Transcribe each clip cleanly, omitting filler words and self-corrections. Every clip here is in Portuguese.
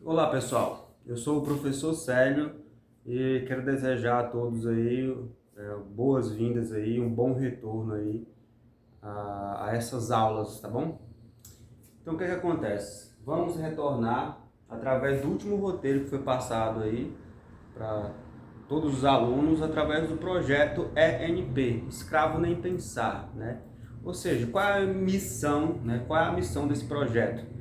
Olá pessoal, eu sou o professor Célio e quero desejar a todos aí boas-vindas aí, um bom retorno aí a essas aulas, tá bom? Então o que acontece? Vamos retornar através do último roteiro que foi passado aí para todos os alunos através do projeto ENP, Escravo Nem Pensar, né? Ou seja, qual é a missão, né? Qual é a missão desse projeto?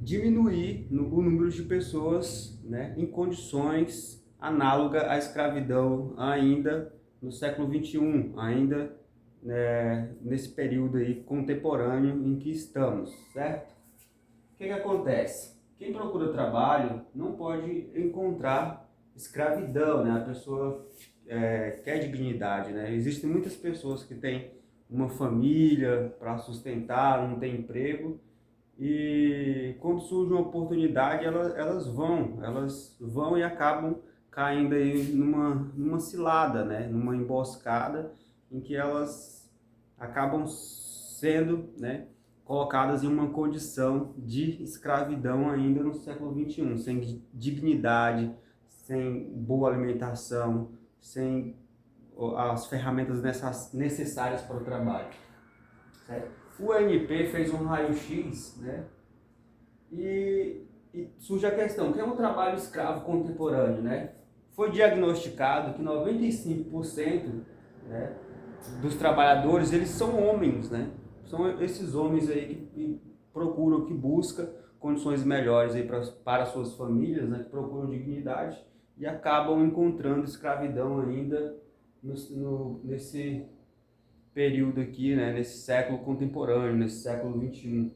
Diminuir o número de pessoas, né, em condições análogas à escravidão ainda no século XXI, ainda, né, nesse período aí contemporâneo em que estamos, certo? O que acontece? Quem procura trabalho não pode encontrar escravidão, né? A pessoa quer dignidade, né? Existem muitas pessoas que têm uma família para sustentar, não tem emprego, e quando surge uma oportunidade, elas vão e acabam caindo aí numa cilada, né? Numa emboscada em que elas acabam sendo, né, colocadas em uma condição de escravidão ainda no século XXI, sem dignidade, sem boa alimentação, sem as ferramentas necessárias para o trabalho. Certo? O ANP fez um raio-x, né? E surge a questão, o que é um trabalho escravo contemporâneo, né? Foi diagnosticado que 95%, né, dos trabalhadores, eles são homens, né? São esses homens aí que procuram, que buscam condições melhores aí para suas famílias, né? Que procuram dignidade e acabam encontrando escravidão ainda nesse período aqui, né, nesse século contemporâneo, nesse século XXI.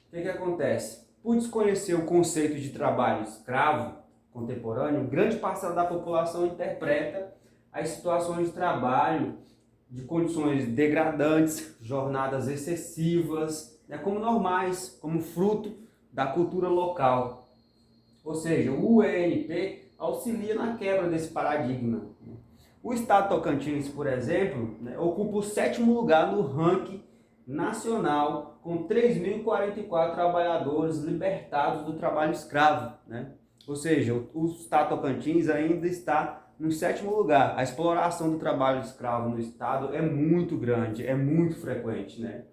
O que acontece? Por desconhecer o conceito de trabalho escravo contemporâneo, grande parcela da população interpreta as situações de trabalho de condições degradantes, jornadas excessivas, né, como normais, como fruto da cultura local. Ou seja, o UENP auxilia na quebra desse paradigma. O estado Tocantins, por exemplo, né, ocupa o 7º lugar no ranking nacional, com 3.044 trabalhadores libertados do trabalho escravo, né? Ou seja, o estado Tocantins ainda está no 7º lugar. A exploração do trabalho escravo no estado é muito grande, é muito frequente, né?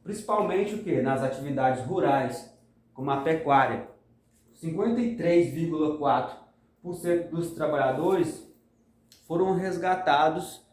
Principalmente o que? Nas atividades rurais, como a pecuária. 53,4% dos trabalhadores foram resgatados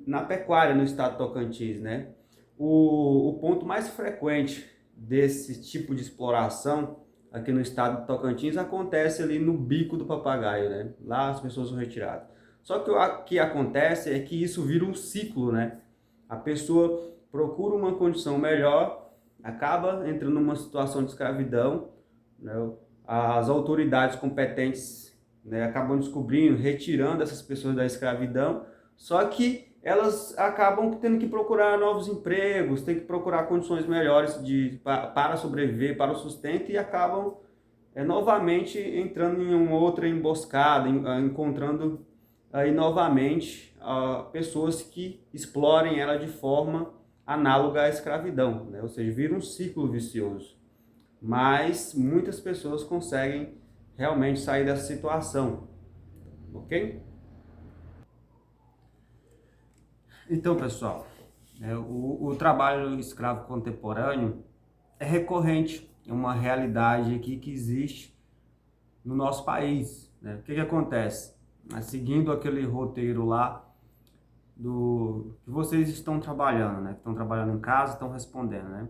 na pecuária no estado de Tocantins, né? O ponto mais frequente desse tipo de exploração aqui no estado de Tocantins acontece ali no Bico do Papagaio, né? Lá as pessoas são retiradas. Só que o que acontece é que isso vira um ciclo, né? A pessoa procura uma condição melhor, acaba entrando numa situação de escravidão, né? As autoridades competentes, né, acabam descobrindo, retirando essas pessoas da escravidão, só que elas acabam tendo que procurar novos empregos, têm que procurar condições melhores para sobreviver, para o sustento, e acabam novamente entrando em uma outra emboscada, encontrando aí novamente pessoas que explorem ela de forma análoga à escravidão, né? Ou seja, vira um ciclo vicioso. Mas muitas pessoas conseguem realmente sair dessa situação, ok? Então, pessoal, o trabalho escravo contemporâneo é recorrente, é uma realidade aqui que existe no nosso país, né? O que acontece? Seguindo aquele roteiro lá do que vocês estão trabalhando, né? Que estão trabalhando em casa, estão respondendo, né?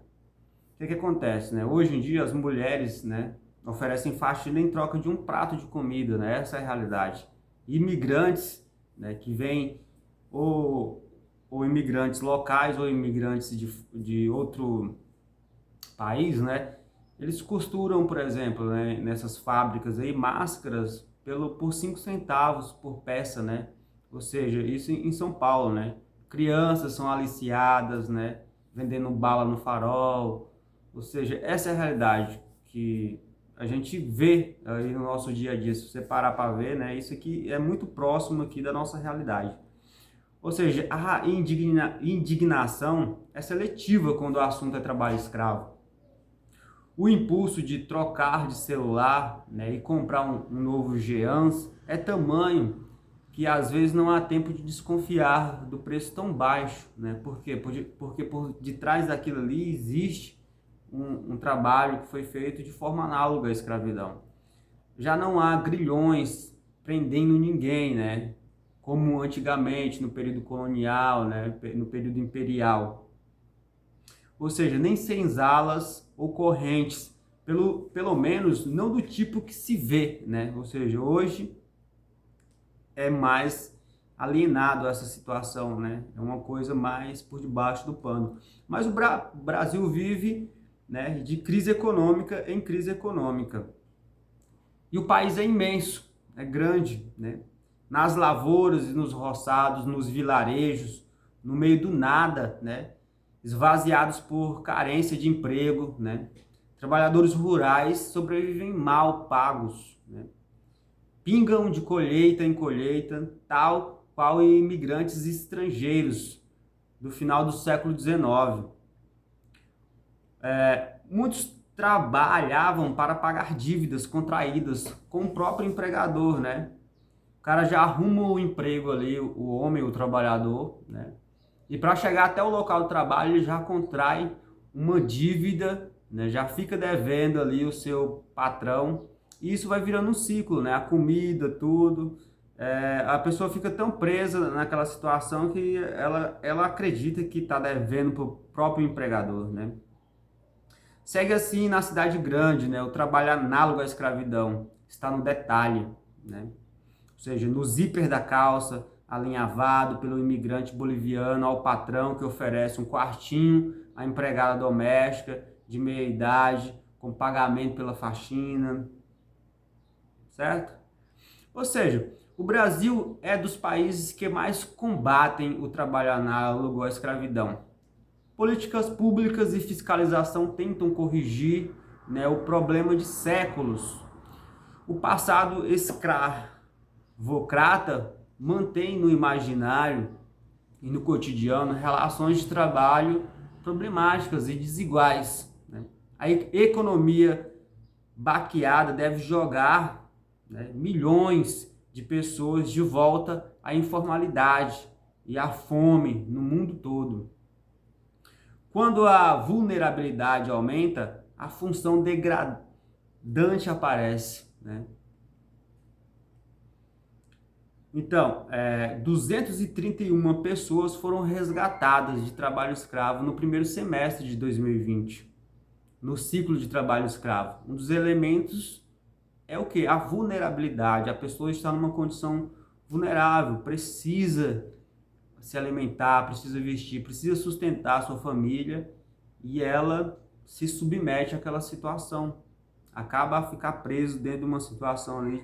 O que acontece, né? Hoje em dia as mulheres, né, oferecem faxina em troca de um prato de comida, né? Essa é a realidade. Imigrantes, né, que vêm ou imigrantes locais ou imigrantes de outro país, né? Eles costuram, por exemplo, né, nessas fábricas aí, máscaras por 5 centavos por peça, né? Ou seja, isso em São Paulo, né? Crianças são aliciadas, né? Vendendo bala no farol. Ou seja, essa é a realidade que a gente vê aí no nosso dia a dia. Se você parar para ver, né? Isso aqui é muito próximo aqui da nossa realidade. Ou seja, a indignação é seletiva quando o assunto é trabalho escravo. O impulso de trocar de celular, né, e comprar um novo Geans é tamanho que às vezes não há tempo de desconfiar do preço tão baixo, né? Por quê? Porque por detrás daquilo ali existe um trabalho que foi feito de forma análoga à escravidão. Já não há grilhões prendendo ninguém, né? Como antigamente, no período colonial, né? No período imperial. Ou seja, nem senzalas ou correntes, pelo menos não do tipo que se vê, né? Ou seja, hoje é mais alienado essa situação, né? É uma coisa mais por debaixo do pano. Mas o Brasil vive, né, de crise econômica em crise econômica. E o país é imenso, é grande, né? Nas lavouras e nos roçados, nos vilarejos, no meio do nada, né? Esvaziados por carência de emprego, né? Trabalhadores rurais sobrevivem mal pagos, né? Pingam de colheita em colheita, tal qual imigrantes estrangeiros do final do século XIX. Muitos trabalhavam para pagar dívidas contraídas com o próprio empregador, né? O cara já arruma o emprego ali, o homem, o trabalhador, né? E para chegar até o local do trabalho, ele já contrai uma dívida, né? Já fica devendo ali o seu patrão. E isso vai virando um ciclo, né? A comida, tudo. A pessoa fica tão presa naquela situação que ela acredita que está devendo para o próprio empregador, né? Segue assim na cidade grande, né? O trabalho análogo à escravidão está no detalhe, né? Ou seja, no zíper da calça, alinhavado pelo imigrante boliviano ao patrão que oferece um quartinho à empregada doméstica de meia idade, com pagamento pela faxina, certo? Ou seja, o Brasil é dos países que mais combatem o trabalho análogo à escravidão. Políticas públicas e fiscalização tentam corrigir, né, o problema de séculos. O passado escravocrata mantém no imaginário e no cotidiano relações de trabalho problemáticas e desiguais, né? A economia baqueada deve jogar, né, milhões de pessoas de volta à informalidade e à fome no mundo todo. Quando a vulnerabilidade aumenta, a função degradante aparece, né? Então, 231 pessoas foram resgatadas de trabalho escravo no primeiro semestre de 2020, no ciclo de trabalho escravo. Um dos elementos é o quê? A vulnerabilidade. A pessoa está numa condição vulnerável, precisa se alimentar, precisa vestir, precisa sustentar a sua família e ela se submete àquela situação. Acaba a ficar preso dentro de uma situação ali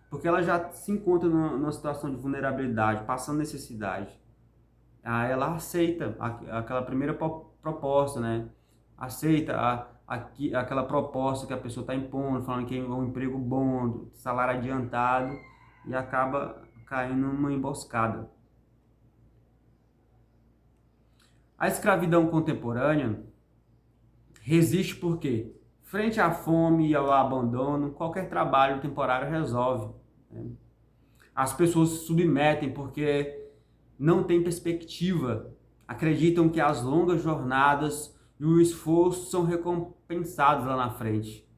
porque ela já se encontra numa situação de vulnerabilidade, passando necessidade. Aí ela aceita aquela primeira proposta, né? Aceita aquela proposta que a pessoa está impondo, falando que é um emprego bom, salário adiantado, e acaba caindo numa emboscada. A escravidão contemporânea resiste porque, frente à fome e ao abandono, qualquer trabalho temporário resolve, né? As pessoas se submetem porque não têm perspectiva, acreditam que as longas jornadas e o esforço são recompensados lá na frente.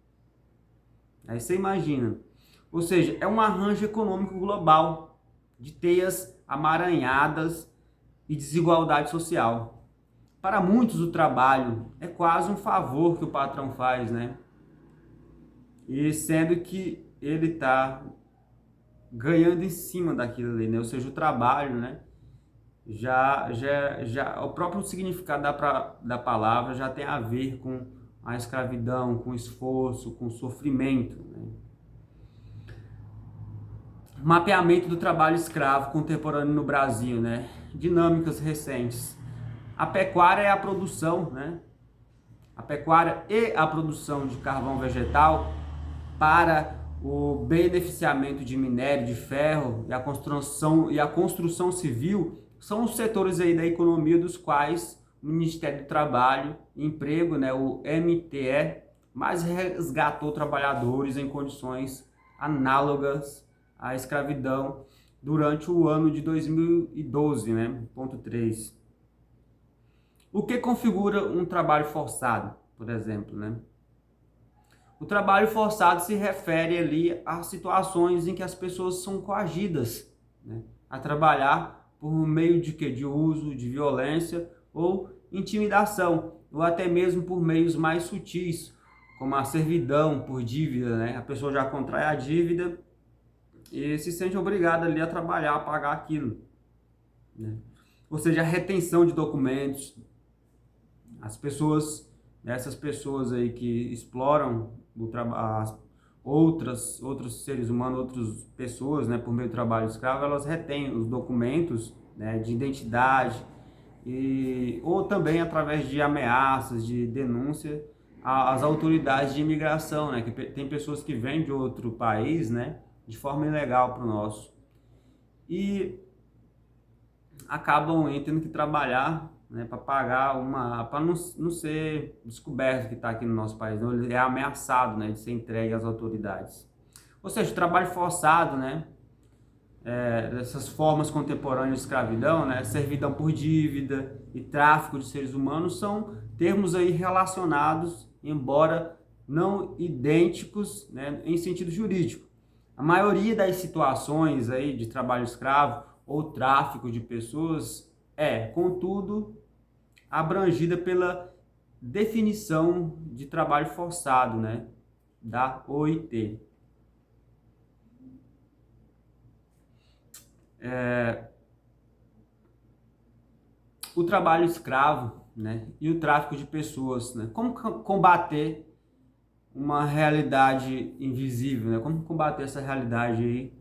Aí você imagina. Ou seja, é um arranjo econômico global de teias amaranhadas e desigualdade social. Para muitos, o trabalho é quase um favor que o patrão faz, né? E sendo que ele está ganhando em cima daquilo ali, né? Ou seja, o trabalho, né? Já o próprio significado da palavra já tem a ver com a escravidão, com o esforço, com o sofrimento, né? Mapeamento do trabalho escravo contemporâneo no Brasil, né? Dinâmicas recentes. A pecuária é a produção, né? A pecuária e a produção de carvão vegetal para o beneficiamento de minério, de ferro e a construção civil são os setores aí da economia dos quais o Ministério do Trabalho e Emprego, né, o MTE, mas resgatou trabalhadores em condições análogas à escravidão durante o ano de 2012, né? Ponto 3. O que configura um trabalho forçado, por exemplo, né? O trabalho forçado se refere ali a situações em que as pessoas são coagidas, né, a trabalhar por meio de quê? De uso de violência ou intimidação, ou até mesmo por meios mais sutis, como a servidão por dívida, né? A pessoa já contrai a dívida e se sente obrigada ali a trabalhar, a pagar aquilo, né? Ou seja, a retenção de documentos, as pessoas, essas pessoas aí que exploram outros seres humanos, outras pessoas, né, por meio do trabalho escravo, elas retêm os documentos, né, de identidade ou também através de ameaças, de denúncia às autoridades de imigração, né, que tem pessoas que vêm de outro país, né, de forma ilegal para o nosso e acabam tendo que trabalhar, né, para pagar para não ser descoberto que está aqui no nosso país, não, ele é ameaçado, né, de ser entregue às autoridades. Ou seja, o trabalho forçado, né, dessas formas contemporâneas de escravidão, né, servidão por dívida e tráfico de seres humanos são termos aí relacionados, embora não idênticos, né, em sentido jurídico. A maioria das situações aí de trabalho escravo ou tráfico de pessoas contudo, abrangida pela definição de trabalho forçado, né, da OIT. O trabalho escravo, né, e o tráfico de pessoas, né? Como combater uma realidade invisível, né? Como combater essa realidade aí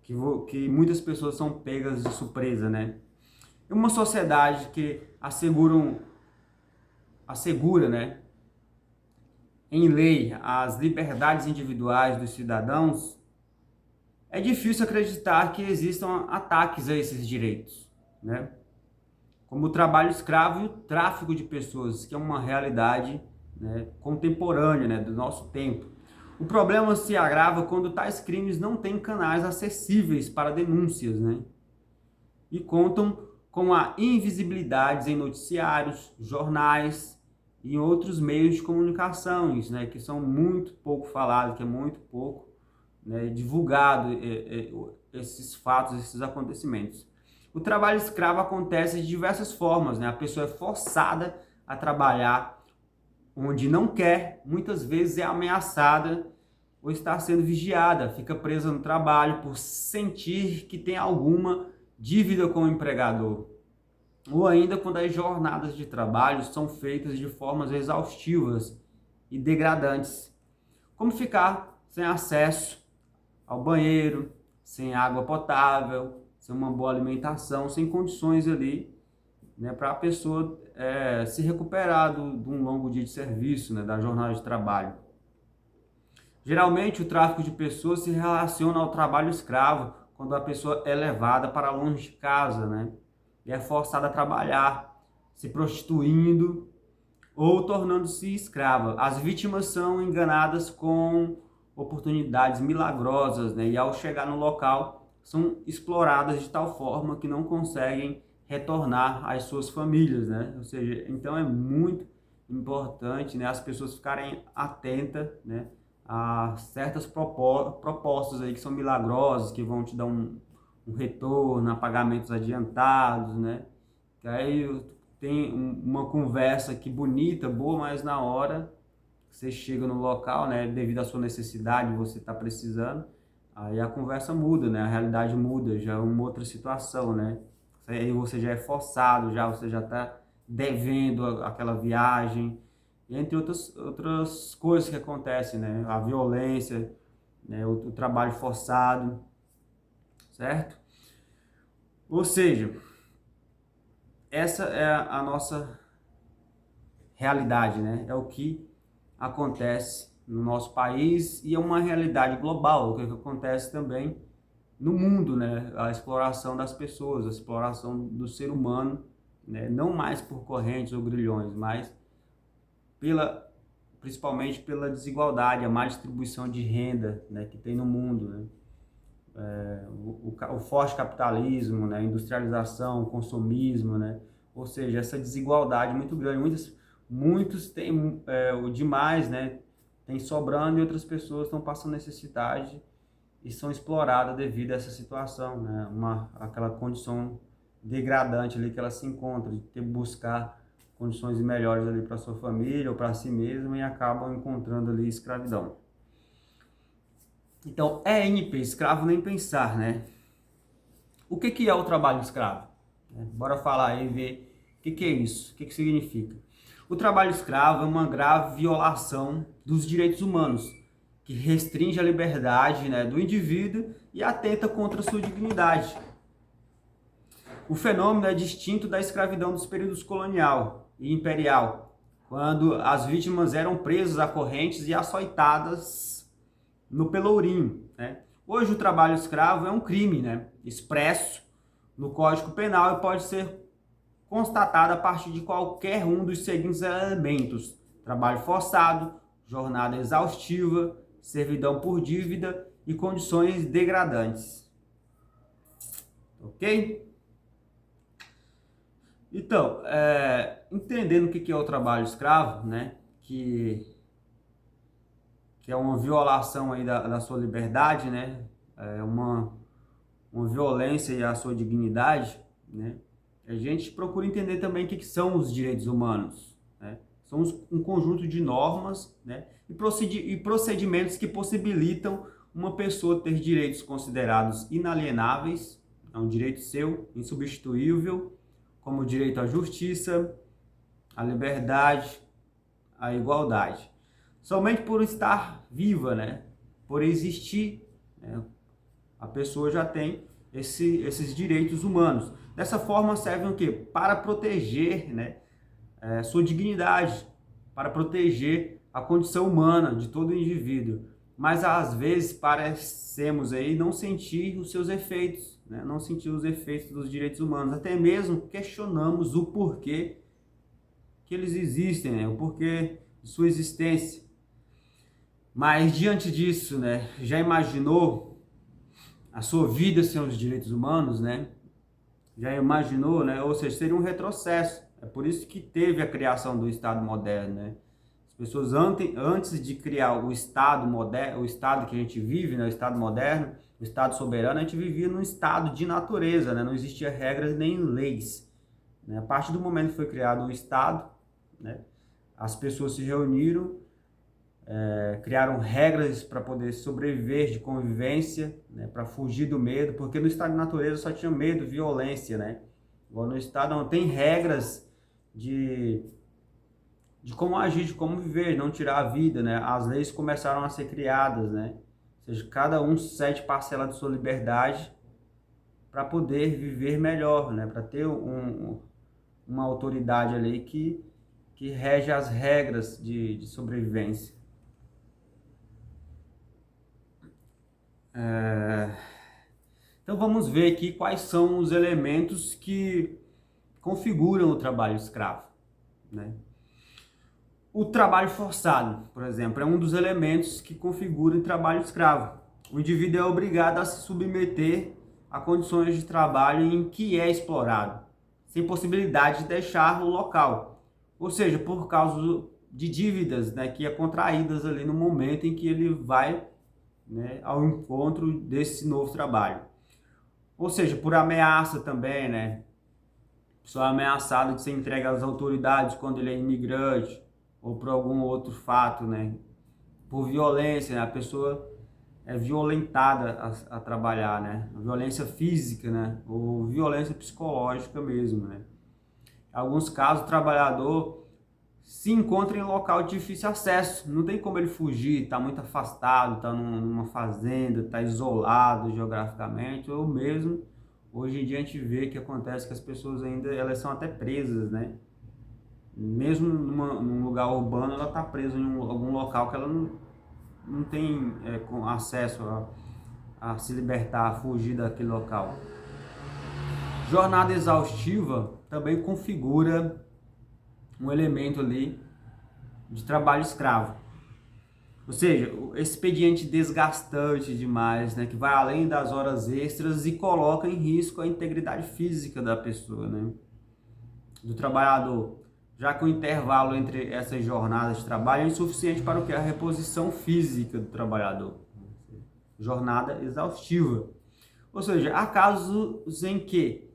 que muitas pessoas são pegas de surpresa, né? Uma sociedade que assegura, né, em lei as liberdades individuais dos cidadãos, é difícil acreditar que existam ataques a esses direitos, né? Como o trabalho escravo e o tráfico de pessoas, que é uma realidade, né, contemporânea, né, do nosso tempo. O problema se agrava quando tais crimes não têm canais acessíveis para denúncias, né, e contam com a invisibilidade em noticiários, jornais e em outros meios de comunicação, né, que são muito pouco falados, que é muito pouco, né, divulgado esses fatos, esses acontecimentos. O trabalho escravo acontece de diversas formas, né? A pessoa é forçada a trabalhar onde não quer, muitas vezes é ameaçada ou está sendo vigiada, fica presa no trabalho por sentir que tem alguma dívida com o empregador. Ou ainda quando as jornadas de trabalho são feitas de formas exaustivas e degradantes, como ficar sem acesso ao banheiro, sem água potável, sem uma boa alimentação, sem condições ali, né, para a pessoa se recuperar de um longo dia de serviço, né, da jornada de trabalho. Geralmente o tráfico de pessoas se relaciona ao trabalho escravo, quando a pessoa é levada para longe de casa, né, e é forçada a trabalhar, se prostituindo ou tornando-se escrava. As vítimas são enganadas com oportunidades milagrosas, né, e ao chegar no local são exploradas de tal forma que não conseguem retornar às suas famílias, né? Ou seja, então é muito importante, né, as pessoas ficarem atentas, né, a certas propostas aí que são milagrosas, que vão te dar um retorno, a pagamentos adiantados, né? Que aí tem uma conversa que bonita, boa, mas na hora você chega no local, né, devido à sua necessidade, você está precisando, aí a conversa muda, né? A realidade muda, já é uma outra situação, né? Aí você já é forçado, você já está devendo aquela viagem, entre outras coisas que acontecem, né? A violência, né? O trabalho forçado, certo? Ou seja, essa é a nossa realidade, né? É o que acontece no nosso país e é uma realidade global, o que acontece também no mundo, né? A exploração das pessoas, a exploração do ser humano, né? Não mais por correntes ou grilhões, mas principalmente pela desigualdade, a má distribuição de renda, né, que tem no mundo, né? O forte capitalismo, né, a industrialização, o consumismo, né? Ou seja, essa desigualdade muito grande. Muitos têm o demais, né? Tem sobrando e outras pessoas estão passando necessidade e são exploradas devido a essa situação, né? Aquela condição degradante ali que ela se encontra, de ter que buscar condições melhores ali para sua família ou para si mesmo e acabam encontrando ali escravidão. Então, ENP, escravo nem pensar, né? O que é o trabalho escravo? Bora falar aí e ver o que é isso, o que significa. O trabalho escravo é uma grave violação dos direitos humanos, que restringe a liberdade, né, do indivíduo e atenta contra a sua dignidade. O fenômeno é distinto da escravidão dos períodos colonial e imperial, quando as vítimas eram presas a correntes e açoitadas no pelourinho, né? Hoje o trabalho escravo é um crime, né, expresso no Código Penal e pode ser constatado a partir de qualquer um dos seguintes elementos: trabalho forçado, jornada exaustiva, servidão por dívida e condições degradantes. Ok? Então, entendendo o que é o trabalho escravo, né, que é uma violação aí da sua liberdade, né, uma violência à sua dignidade, né, a gente procura entender também o que são os direitos humanos, né? São um conjunto de normas, né, e procedimentos que possibilitam uma pessoa ter direitos considerados inalienáveis, é um direito seu, insubstituível, como o direito à justiça, à liberdade, à igualdade. Somente por estar viva, né, por existir, né, a pessoa já tem esses direitos humanos. Dessa forma servem o quê? Para proteger, né, sua dignidade, para proteger a condição humana de todo indivíduo. Mas às vezes parecemos aí não sentir os seus efeitos, né? Não sentir os efeitos dos direitos humanos. Até mesmo questionamos o porquê que eles existem, né? O porquê de sua existência. Mas diante disso, né, já imaginou a sua vida sem os direitos humanos, né? Já imaginou, né? Ou seja, seria um retrocesso. É por isso que teve a criação do Estado moderno, né? As pessoas antes de criar o Estado moderno, o Estado que a gente vive, né? O Estado moderno, o Estado soberano, a gente vivia num estado de natureza, né? Não existia regras nem leis, né? A partir do momento que foi criado o Estado, né, as pessoas se reuniram, criaram regras para poder sobreviver de convivência, né, para fugir do medo, porque no estado de natureza só tinha medo, violência, né? Igual no estado não tem regras de como agir, de como viver, não tirar a vida, né? As leis começaram a ser criadas, né? Ou seja, cada um cede parcela de sua liberdade para poder viver melhor, né? Para ter uma autoridade ali que rege as regras de sobrevivência. Então vamos ver aqui quais são os elementos que configuram o trabalho escravo, né? O trabalho forçado, por exemplo, é um dos elementos que configura o trabalho escravo. O indivíduo é obrigado a se submeter a condições de trabalho em que é explorado, sem possibilidade de deixar o local. Ou seja, por causa de dívidas, né, que é contraídas ali no momento em que ele vai, né, ao encontro desse novo trabalho. Ou seja, por ameaça também, né? A pessoa é ameaçada de ser entregue às autoridades quando ele é imigrante, ou por algum outro fato, né? Por violência, né? A pessoa é violentada a trabalhar, né? Violência física, né? Ou violência psicológica mesmo, né? Em alguns casos, o trabalhador se encontra em local de difícil acesso, não tem como ele fugir, está muito afastado, está numa fazenda, está isolado geograficamente, ou mesmo, hoje em dia a gente vê que acontece que as pessoas ainda, elas são até presas, né? Mesmo num lugar urbano, ela está presa em algum local que ela não tem acesso a se libertar, a fugir daquele local. Jornada exaustiva também configura um elemento ali de trabalho escravo. Ou seja, esse expediente desgastante demais, né, que vai além das horas extras e coloca em risco a integridade física da pessoa, né, do trabalhador, já que o intervalo entre essas jornadas de trabalho é insuficiente para o que? A reposição física do trabalhador. Jornada exaustiva. Ou seja, há casos em que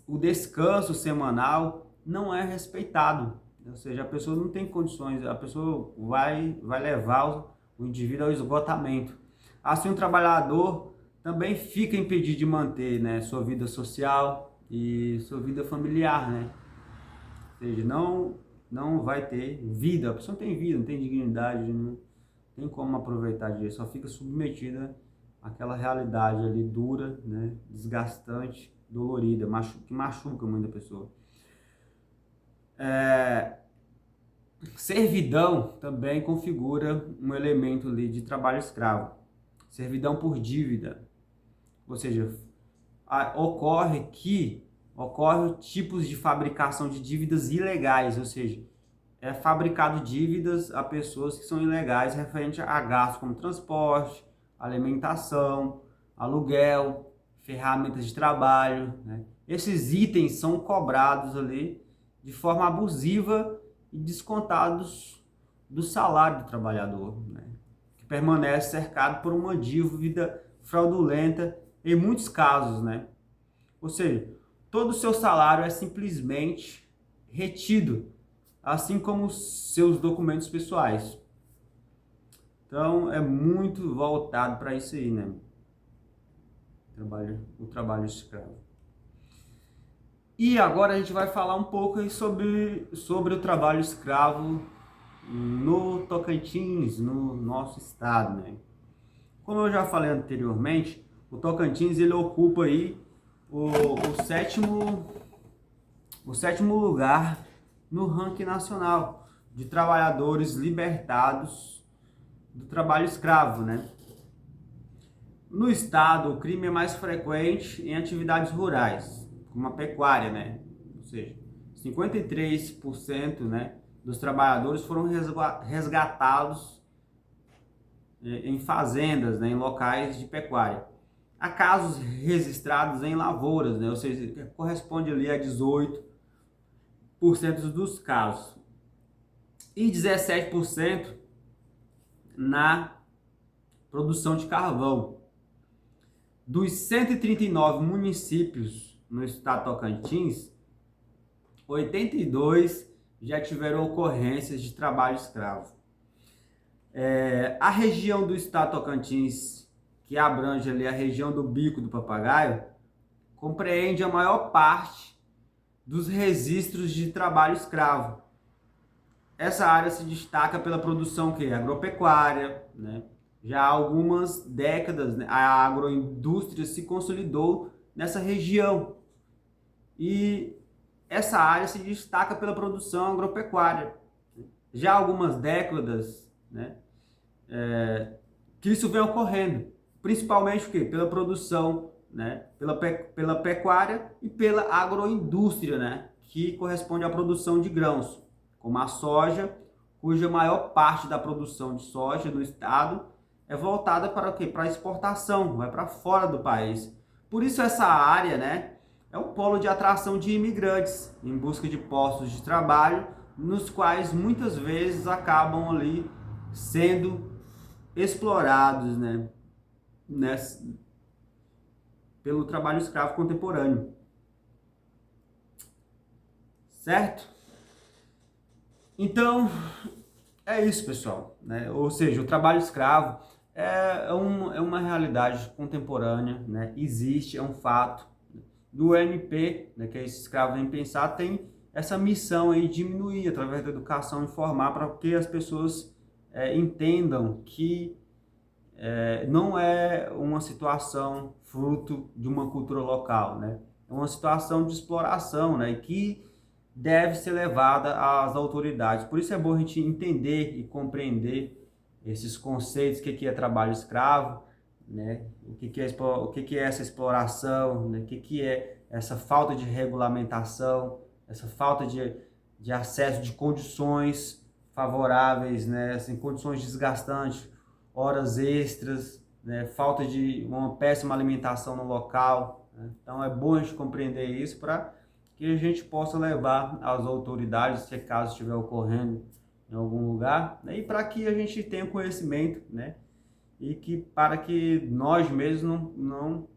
o descanso semanal não é respeitado. Ou seja, a pessoa não tem condições, a pessoa vai levar o indivíduo ao esgotamento. Assim, o trabalhador também fica impedido de manter, né, sua vida social e sua vida familiar, né? Ou seja, não vai ter vida, a pessoa não tem vida, não tem dignidade, não tem como aproveitar disso, só fica submetida àquela realidade ali dura, né, desgastante, dolorida, que machuca muito a pessoa. Servidão também configura um elemento ali de trabalho escravo. Servidão por dívida. Ou seja, ocorre tipos de fabricação de dívidas ilegais, ou seja, é fabricado dívidas a pessoas que são ilegais referente a gastos como transporte, alimentação, aluguel, ferramentas de trabalho, né? Esses itens são cobrados ali de forma abusiva e descontados do salário do trabalhador, né? Que permanece cercado por uma dívida fraudulenta em muitos casos, né? Ou seja, todo o seu salário é simplesmente retido, assim como os seus documentos pessoais. Então, é muito voltado para isso aí, né? O trabalho escravo. E agora a gente vai falar um pouco aí sobre o trabalho escravo no Tocantins, no nosso estado, né? Como eu já falei anteriormente, o Tocantins ele ocupa aí o sétimo lugar no ranking nacional de trabalhadores libertados do trabalho escravo, né? No estado, o crime é mais frequente em atividades rurais, como a pecuária, né? Ou seja, 53%, né, dos trabalhadores foram resgatados em fazendas, né, em locais de pecuária. Há casos registrados em lavouras, né? Ou seja, corresponde ali a 18% dos casos. E 17% na produção de carvão. Dos 139 municípios no estado de Tocantins, 82 já tiveram ocorrências de trabalho escravo. A região do estado de Tocantins, que abrange ali a região do Bico do Papagaio, compreende a maior parte dos registros de trabalho escravo. Essa área se destaca pela produção agropecuária, né? Já há algumas décadas, né, a agroindústria se consolidou nessa região e essa área se destaca pela produção agropecuária. Já há algumas décadas, né, que isso vem ocorrendo, principalmente pela produção, né, pela pecuária e pela agroindústria, né, que corresponde à produção de grãos, como a soja, cuja maior parte da produção de soja no estado é voltada para o quê? Para a exportação, vai para fora do país. Por isso essa área, né, é um polo de atração de imigrantes em busca de postos de trabalho, nos quais muitas vezes acabam ali sendo explorados, né, pelo trabalho escravo contemporâneo. Certo? Então, é isso, pessoal, né? Ou seja, o trabalho escravo é uma realidade contemporânea, né? Existe, é um fato. Do MP, né, que é esse Escravo Nem Pensar, tem essa missão aí de diminuir através da educação, informar para que as pessoas entendam que não é uma situação fruto de uma cultura local, né? É uma situação de exploração, né? E que deve ser levada às autoridades. Por isso é bom a gente entender e compreender esses conceitos, o que é trabalho escravo, né? O que é essa exploração, né? O que é essa falta de regulamentação, essa falta de acesso de condições favoráveis, né, assim, condições desgastantes, horas extras, né, falta de uma péssima alimentação no local, né? Então é bom a gente compreender isso para que a gente possa levar às autoridades, se caso estiver ocorrendo em algum lugar, né, e para que a gente tenha conhecimento, né, e que para que nós mesmos não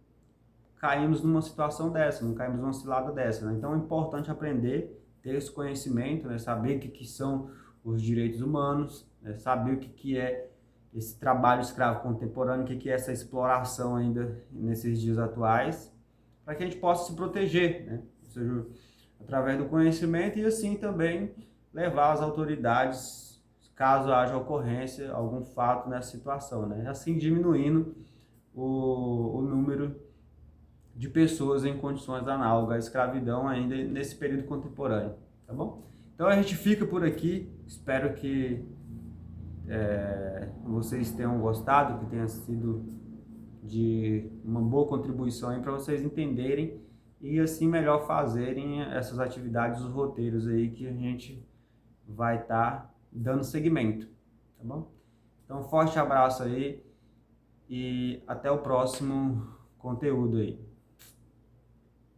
caímos numa situação dessa, não caímos numa cilada dessa, né? Então é importante aprender, ter esse conhecimento, né? Saber o que são os direitos humanos, né? Saber o que é esse trabalho escravo contemporâneo, o que é essa exploração ainda nesses dias atuais, para que a gente possa se proteger, né? Ou seja, através do conhecimento e assim também levar as autoridades, caso haja ocorrência, algum fato nessa situação, né? Assim diminuindo o número de pessoas em condições análogas à escravidão ainda nesse período contemporâneo, tá bom? Então a gente fica por aqui, espero que vocês tenham gostado, que tenha sido de uma boa contribuição para vocês entenderem e assim melhor fazerem essas atividades, os roteiros aí que a gente vai estar dando seguimento, tá bom? Então forte abraço aí e até o próximo conteúdo aí.